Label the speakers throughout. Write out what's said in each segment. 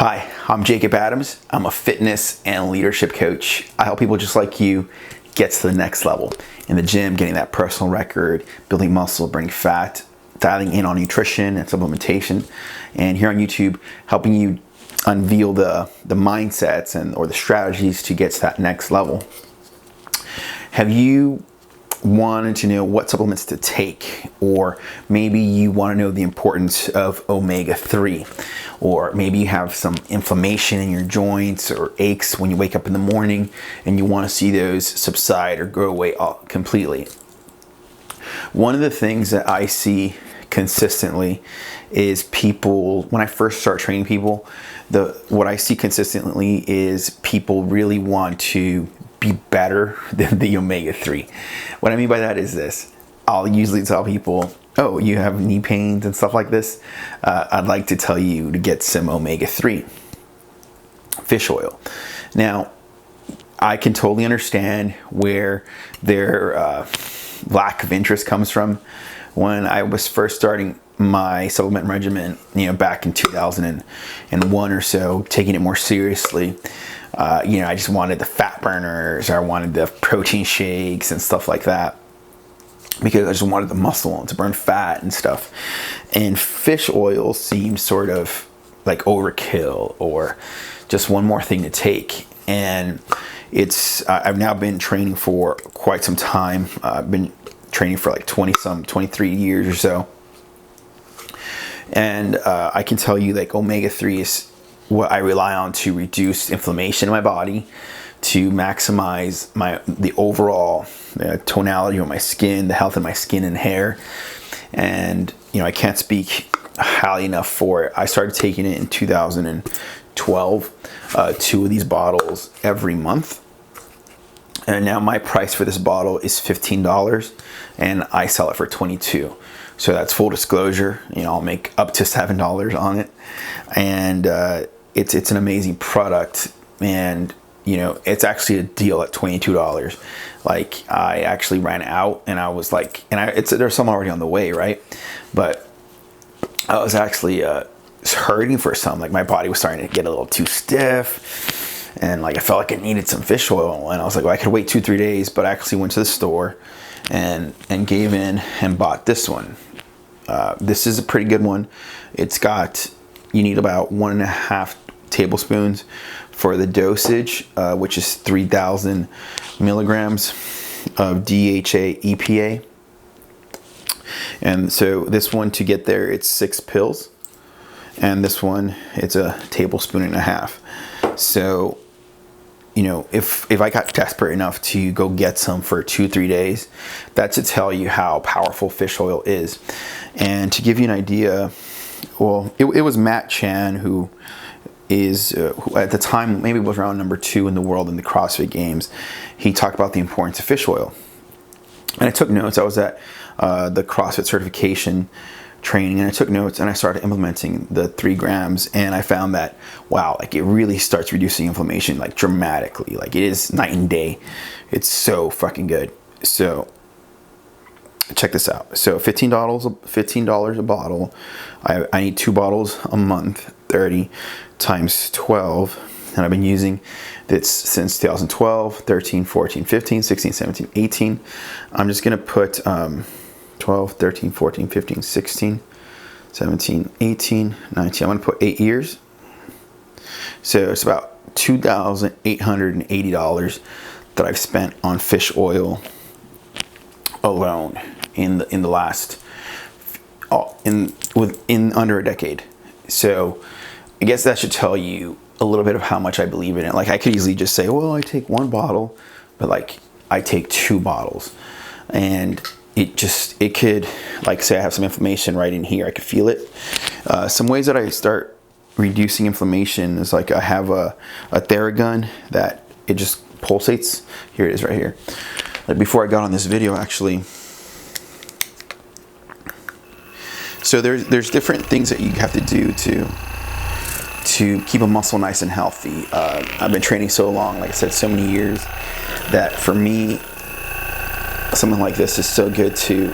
Speaker 1: Hi, I'm Jacob Adams. I'm a fitness and leadership coach. I help people just like you get to the next level in the gym, getting that personal record, building muscle, burning fat, dialing in on nutrition and supplementation, and here on YouTube, helping you unveil the mindsets or the strategies to get to that next level. Have you wanted to know what supplements to take, or maybe you want to know the importance of omega-3, or maybe you have some inflammation in your joints or aches when you wake up in the morning and you want to see those subside or go away completely. One of the things that I see consistently is people, when I first start training people, what I see consistently is people really want to be better than the omega-3. What I mean by that is this. I'll usually tell people, oh, you have knee pains and stuff like this. I'd like to tell you to get some omega-3 fish oil. Now, I can totally understand where their lack of interest comes from. When I was first starting my supplement regimen, back in 2001 or so, taking it more seriously, I just wanted the fat burners, or I wanted the protein shakes and stuff like that, because I just wanted the muscle to burn fat and stuff. And fish oil seemed sort of like overkill, or just one more thing to take. And I've now been training for quite some time. I've been training for like 23 years or so. And I can tell you, like, omega-3 is what I rely on to reduce inflammation in my body, to maximize the overall tonality of my skin, the health of my skin and hair. And I can't speak highly enough for it. I started taking it in 2012, 2 of these bottles every month. And now my price for this bottle is $15, and I sell it for $22. So that's full disclosure. I'll make up to $7 on it, and it's an amazing product. And it's actually a deal at $22. Like, I actually ran out, and I was like, there's some already on the way, right? But I was actually hurting for some. Like, my body was starting to get a little too stiff, and like I felt like I needed some fish oil. And I was like, well, I could wait 2-3 days, but I actually went to the store and gave in and bought this one. This is a pretty good one. You need about 1.5 tablespoons for the dosage, which is 3,000 milligrams of DHA EPA. And so this one, to get there, it's 6 pills. And this one, it's 1.5 tablespoons. So, if I got desperate enough to go get some for 2-3 days, that should tell you how powerful fish oil is. And to give you an idea, well, it was Matt Chan, who at the time maybe was around number 2 in the world in the CrossFit Games. He talked about the importance of fish oil. And I took notes. I was at the CrossFit certification training, and I took notes, and I started implementing the 3 grams, and I found that, wow, like, it really starts reducing inflammation, like, dramatically. Like, it is night and day. It's so fucking good. So check this out. So $15 a bottle. I need 2 bottles a month, 30 times 12. And I've been using this since 2012, 13, 14, 15, 16, 17, 18. I'm just going to put 12, 13, 14, 15, 16, 17, 18, 19. I'm going to put 8 years. So it's about $2,880 that I've spent on fish oil alone in the last within under a decade. So I guess that should tell you a little bit of how much I believe in it. Like, I could easily just say, well, I take 1 bottle, but like, I take 2 bottles, and it could, like, say I have some inflammation right in here, I could feel it. Some ways that I start reducing inflammation is, like, I have a Theragun that it just pulsates. Here it is right here. Like, before I got on this video, actually. So there's different things that you have to do to keep a muscle nice and healthy. I've been training so long, like I said, so many years, that for me, something like this is so good to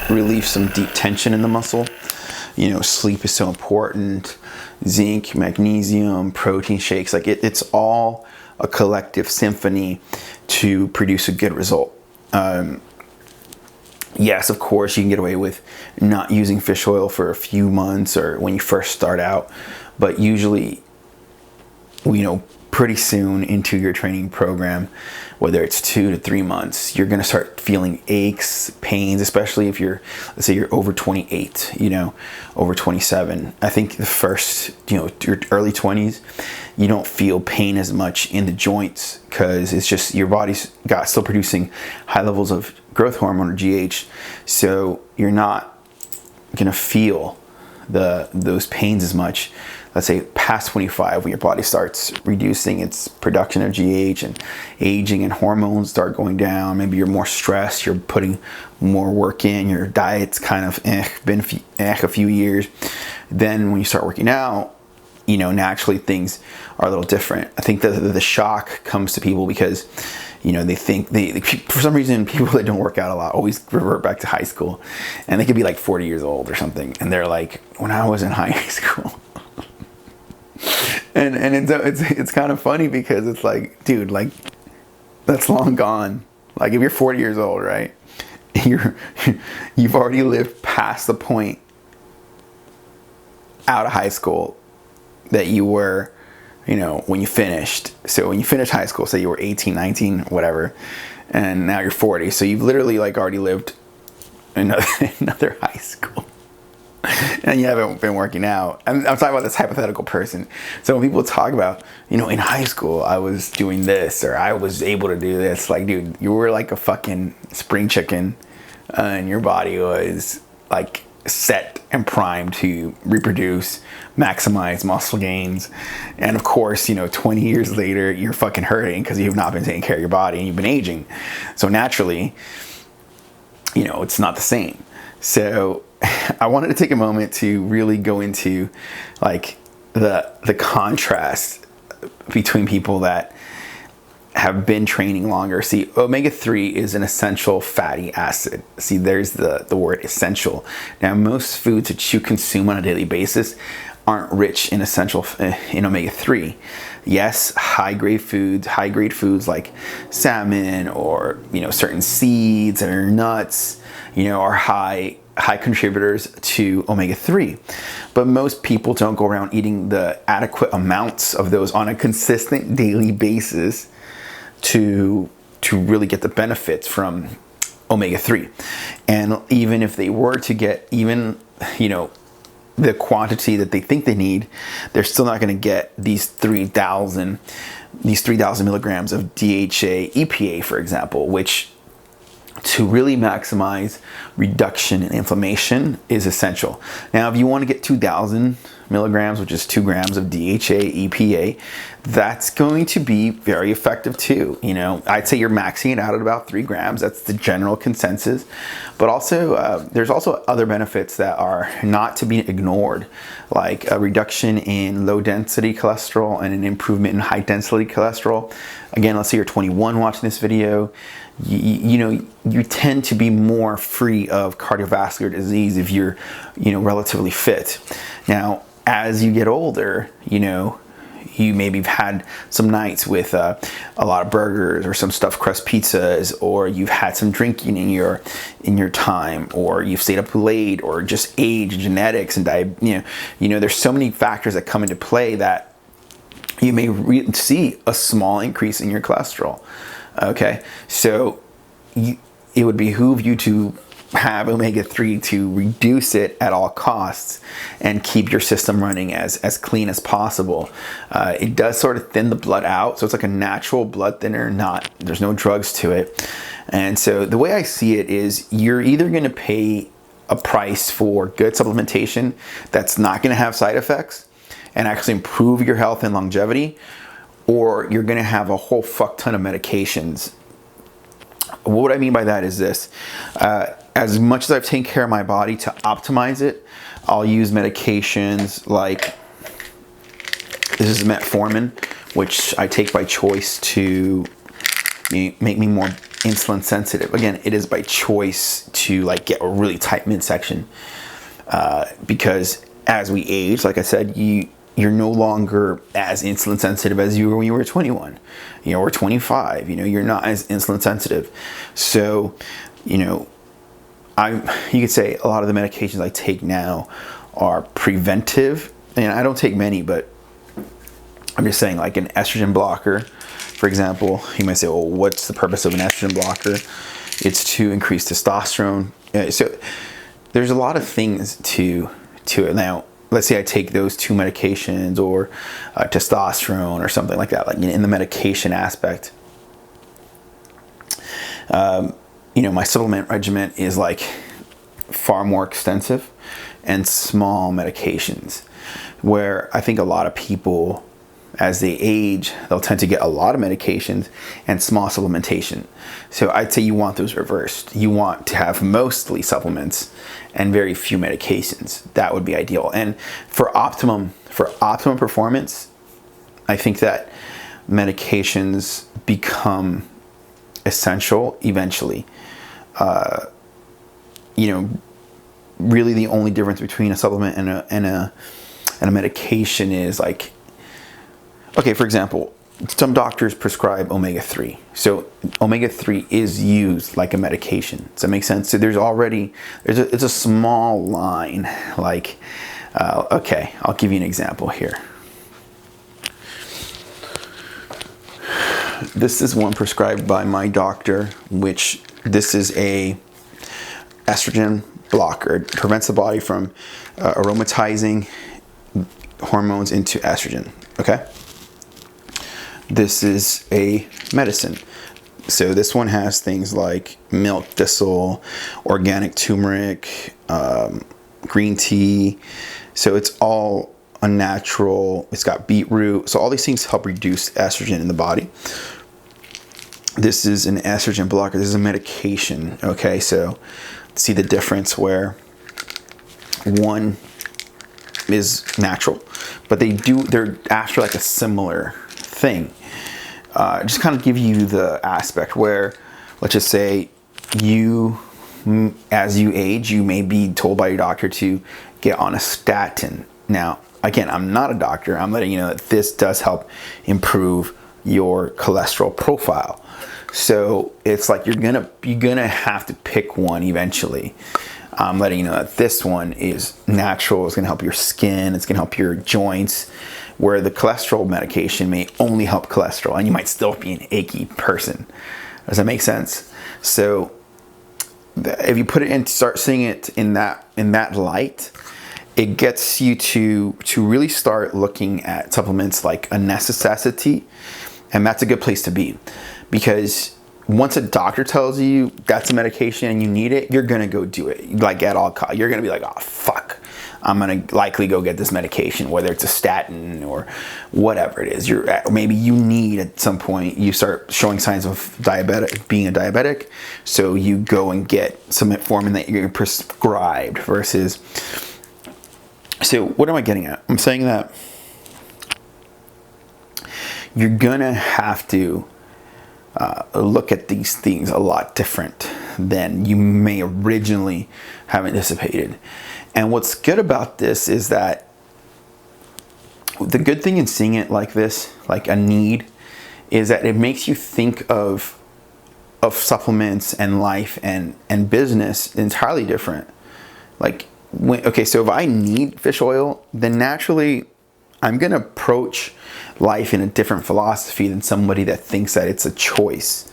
Speaker 1: relieve some deep tension in the muscle. Sleep is so important. zinc, magnesium, protein shakes. Like it's all a collective symphony to produce a good result. Yes, of course, you can get away with not using fish oil for a few months or when you first start out, but usually, pretty soon into your training program, whether it's 2 to 3 months, you're going to start feeling aches, pains, especially if let's say you're over 28, over 27. I think the first, your early 20s, you don't feel pain as much in the joints because it's just your body's still producing high levels of growth hormone or GH. So you're not going to feel those pains as much. Let's say past 25, when your body starts reducing its production of GH and aging and hormones start going down. Maybe you're more stressed, you're putting more work in, your diet's kind of been a few years. Then when you start working out, naturally things are a little different. I think that the shock comes to people because, they think for some reason, people that don't work out a lot always revert back to high school, and they could be like 40 years old or something. And they're like, when I was in high school. And it's kind of funny because it's like, dude, like that's long gone. Like if you're 40 years old, right? You've already lived past the point out of high school that you were, when you finished. So when you finished high school, say you were 18, 19, whatever, and now you're 40. So you've literally like already lived another high school. And you haven't been working out. I'm talking about this hypothetical person. So when people talk about, in high school, I was doing this or I was able to do this, like, dude, you were like a fucking spring chicken, and your body was like set and primed to reproduce, maximize muscle gains. And of course, 20 years later, you're fucking hurting because you've not been taking care of your body and you've been aging. So naturally, it's not the same. So I wanted to take a moment to really go into like the contrast between people that have been training longer. See, omega-3 is an essential fatty acid. See, there's the word essential. Now, most foods that you consume on a daily basis aren't rich in in omega-3. Yes, high-grade foods like salmon or, certain seeds or nuts, are high contributors to omega-3. But most people don't go around eating the adequate amounts of those on a consistent daily basis to really get the benefits from omega-3. And even if they were to get the quantity that they think they need, they're still not going to get these 3,000 milligrams of DHA EPA, for example, which to really maximize reduction in inflammation is essential. Now, if you want to get 2,000 milligrams, which is 2 grams of DHA EPA, that's going to be very effective too. I'd say you're maxing it out at about 3 grams. That's the general consensus. But also, there's also other benefits that are not to be ignored, like a reduction in low density cholesterol and an improvement in high density cholesterol. Again, let's say you're 21 watching this video. You tend to be more free of cardiovascular disease if you're, relatively fit. Now, as you get older, you maybe have had some nights with a lot of burgers or some stuffed crust pizzas, or you've had some drinking in your time, or you've stayed up late, or just age, genetics, and there's so many factors that come into play that you may see a small increase in your cholesterol. Okay, so it would behoove you to have omega-3 to reduce it at all costs and keep your system running as clean as possible. It does sort of thin the blood out, so it's like a natural blood thinner. There's no drugs to it. And so the way I see it is you're either going to pay a price for good supplementation that's not going to have side effects and actually improve your health and longevity, or you're going to have a whole fuck ton of medications. What I mean by that is this. As much as I've taken care of my body to optimize it, I'll use medications like, this is metformin, which I take by choice to make me more insulin sensitive. Again, it is by choice to like get a really tight midsection, because as we age, like I said, you're no longer as insulin sensitive as you were when you were 21, or 25. You're not as insulin sensitive. So, you could say a lot of the medications I take now are preventive. And I don't take many, but I'm just saying, like an estrogen blocker, for example. You might say, well, what's the purpose of an estrogen blocker? It's to increase testosterone. So there's a lot of things to it. Now, let's say I take those two medications, or testosterone or something like that, like in the medication aspect. My supplement regimen is like far more extensive and small medications, where I think a lot of people, as they age, they'll tend to get a lot of medications and small supplementation. So I'd say you want those reversed. You want to have mostly supplements and very few medications. That would be ideal. And for optimum performance, I think that medications become essential eventually. Really the only difference between a supplement and a medication is, like, okay, for example, some doctors prescribe omega-3. So omega-3 is used like a medication. Does that make sense? So it's a small line. Like, okay, I'll give you an example here. This is one prescribed by my doctor, which this is a estrogen blocker. It prevents the body from aromatizing hormones into estrogen. Okay. This is a medicine. So this one has things like milk thistle, organic turmeric, green tea. So it's all unnatural. It's got beetroot. So all these things help reduce estrogen in the body. This is an estrogen blocker. This is a medication. Okay, so see the difference where one is natural, but they're after like a similar thing. Just kind of give you the aspect where, let's just say as you age, you may be told by your doctor to get on a statin. Now, again, I'm not a doctor. I'm letting you know that this does help improve your cholesterol profile. So it's like you're gonna have to pick one eventually. I'm letting you know that this one is natural. It's gonna help your skin. It's gonna help your joints. Where the cholesterol medication may only help cholesterol, and you might still be an achy person. Does that make sense? So if you put it in, start seeing it in that light, it gets you to really start looking at supplements like a necessity, and that's a good place to be. Because once a doctor tells you that's a medication and you need it, you're gonna go do it, like at all costs. You're gonna be like, oh fuck, I'm gonna likely go get this medication, whether it's a statin or whatever it is. Maybe you need, at some point, you start showing signs of being a diabetic, so you go and get some metformin that you're prescribed versus. So what am I getting at? I'm saying that you're gonna have to look at these things a lot different than you may originally have anticipated. And what's good about this is that the good thing in seeing it like this, like a need, is that it makes you think of supplements and life and business entirely different. Like, so if I need fish oil, then naturally I'm going to approach life in a different philosophy than somebody that thinks that it's a choice.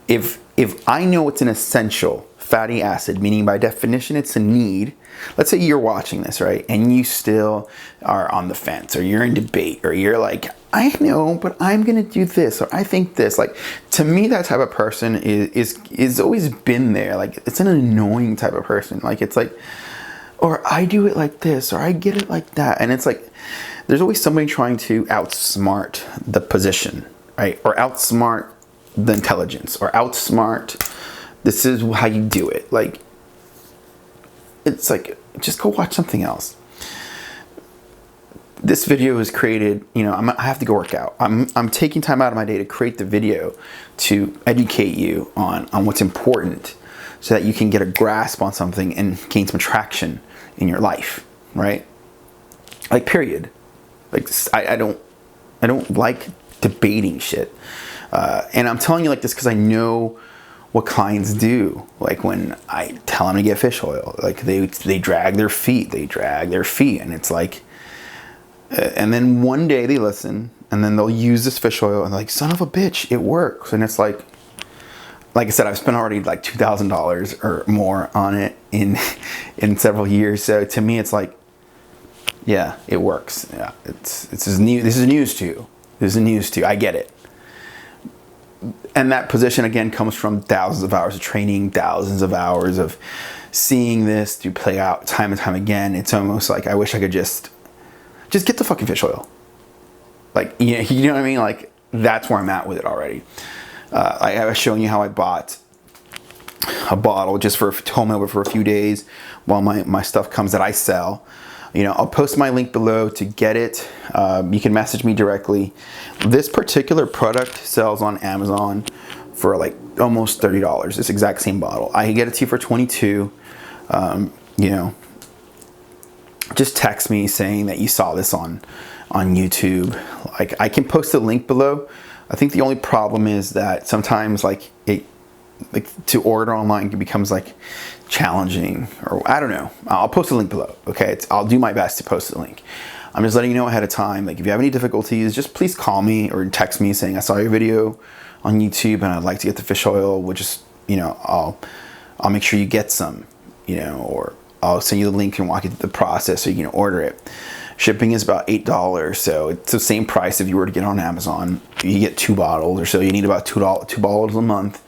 Speaker 1: If I know it's an essential fatty acid, meaning by definition it's a need. Let's say you're watching this, right? And you still are on the fence, or you're in debate, or you're like, I know, but I'm going to do this, or I think this. Like, to me, that type of person is always been there. Like, it's an annoying type of person. Like, it's like, or I do it like this, or I get it like that. And it's like, there's always somebody trying to outsmart the position, right? Or outsmart the intelligence, or outsmart, this is how you do it. Like, it's like, just go watch something else. This video is created, I have to go work out. I'm taking time out of my day to create the video to educate you on what's important, so that you can get a grasp on something and gain some traction in your life, right? Like, period. Like, I don't like debating shit. And I'm telling you like this because I know what clients do. Like, when I tell them to get fish oil, like they drag their feet, and it's like, and then one day they listen, and then they'll use this fish oil, and they're like, son of a bitch, it works. And it's like I said, I've spent already like $2,000 or more on it in several years. So to me, it's like, yeah, it works. Yeah, this is news to you. This is news to you. I get it. And that position again comes from thousands of hours of training, thousands of hours of seeing this to play out time and time again. It's almost like I wish I could just get the fucking fish oil. Like, you know what I mean? Like, that's where I'm at with it already. I was showing you how I bought a bottle just for home over for a few days while my stuff comes that I sell. I'll post my link below to get it. You can message me directly. This particular product sells on Amazon for like almost $30. This exact same bottle. I can get it to you for $22. Just text me saying that you saw this on YouTube. Like, I can post a link below. I think the only problem is that sometimes like to order online becomes like challenging, or I don't know. I'll post a link below. Okay, I'll do my best to post a link. I'm just letting you know ahead of time. Like, if you have any difficulties, just please call me or text me saying I saw your video on YouTube and I'd like to get the fish oil. We'll just, I'll make sure you get some, or I'll send you the link and walk you through the process so you can order it. Shipping is about $8, so it's the same price if you were to get on Amazon. You get 2 bottles or so. You need about two bottles a month.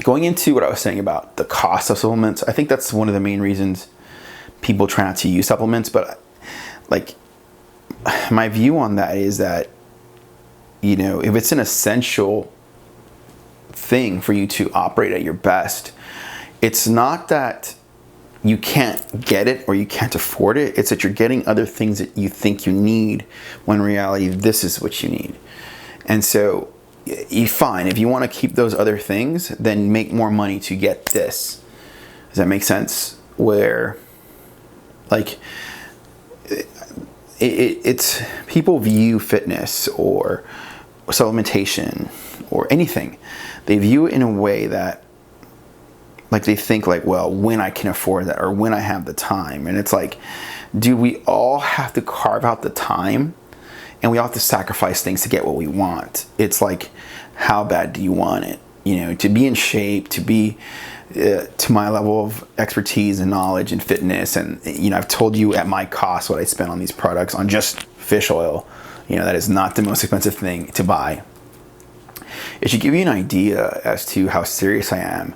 Speaker 1: Going into what I was saying about the cost of supplements, I think that's one of the main reasons people try not to use supplements. But like, my view on that is that, if it's an essential thing for you to operate at your best, it's not that you can't get it or you can't afford it. It's that you're getting other things that you think you need when in reality this is what you need. And so you fine, if you want to keep those other things, then make more money to get this. Does that make sense? Where like it's people view fitness or supplementation or anything, they view it in a way that like they think like, well, when I can afford that or when I have the time. And it's like, dude, we all have to carve out the time and we all have to sacrifice things to get what we want. It's like, how bad do you want it? To be in shape, to be to my level of expertise and knowledge and fitness. And, I've told you at my cost what I spent on these products on just fish oil. That is not the most expensive thing to buy. It should give you an idea as to how serious I am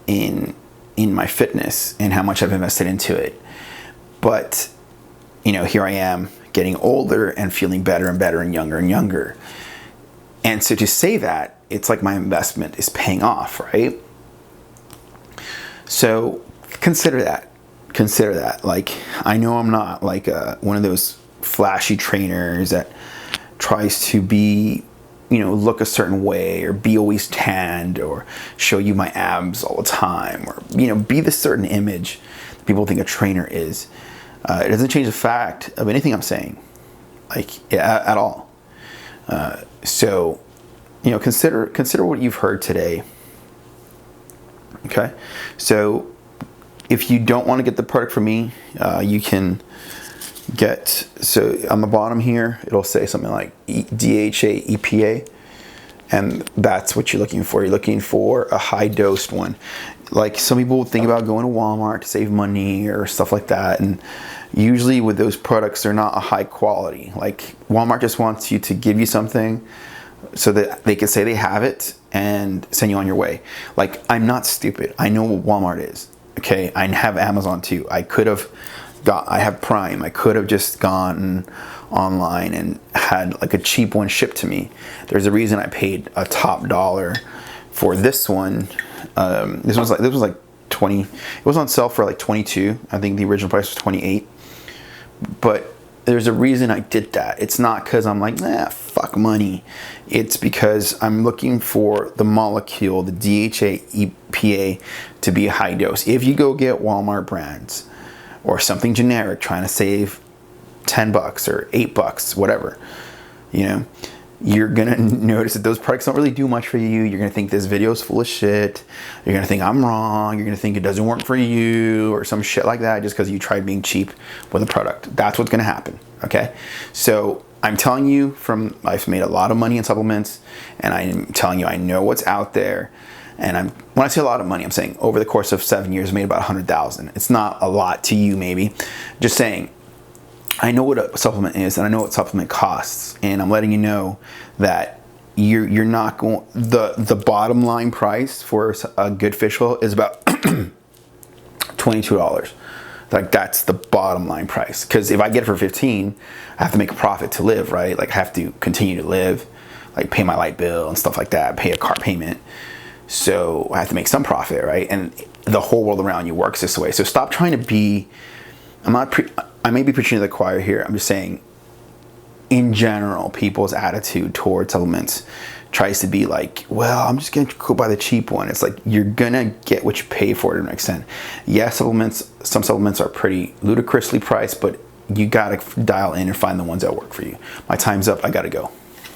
Speaker 1: in my fitness and how much I've invested into it. But, here I am getting older and feeling better and better and younger. And so to say that, it's like my investment is paying off, right? So consider that. Like, I know I'm not like one of those flashy trainers that tries to be, look a certain way or be always tanned or show you my abs all the time or, be the certain image that people think a trainer is. It doesn't change the fact of anything I'm saying, like, at all. So, consider what you've heard today. Okay. So if you don't want to get the product from me, you can get, so on the bottom here, it'll say something like DHA EPA. And that's what you're looking for. You're looking for a high dosed one. Like, some people think about going to Walmart to save money or stuff like that. And usually with those products, they're not a high quality. Like, Walmart just wants you to give you something so that they can say they have it and send you on your way. Like, I'm not stupid. I know what Walmart is. Okay. I have Amazon too. I have Prime. I could have just gone online and had like a cheap one shipped to me. There's a reason I paid a top dollar for this one. This was like 20. It was on sale for like 22. I think the original price was 28. But there's a reason I did that. It's not because I'm like, fuck money. It's because I'm looking for the molecule, the DHA EPA, to be a high dose. If you go get Walmart brands, or something generic trying to save $10 or $8, whatever, you know, you're gonna notice that those products don't really do much for you. You're gonna think this video is full of shit. You're gonna think I'm wrong. You're gonna think it doesn't work for you or some shit like that just because you tried being cheap with a product. That's what's gonna happen, okay? So I'm telling you, I've made a lot of money in supplements, and I'm telling you I know what's out there. And when I say a lot of money, I'm saying over the course of 7 years, I made about 100,000. It's not a lot to you, maybe. Just saying, I know what a supplement is, and I know what supplement costs, and I'm letting you know that you're not going. The bottom line price for a good fish oil is about $22. Like, that's the bottom line price. Because if I get it for 15, I have to make a profit to live, right? Like, I have to continue to live, like pay my light bill and stuff like that, pay a car payment. So I have to make some profit, right? And the whole world around you works this way. So stop trying to be. I may be preaching to the choir here. I'm just saying, in general, people's attitude towards supplements tries to be like, well, I'm just gonna go buy the cheap one. It's like, you're gonna get what you pay for to an extent. Yes, some supplements are pretty ludicrously priced, but you gotta dial in and find the ones that work for you. My time's up. I gotta go.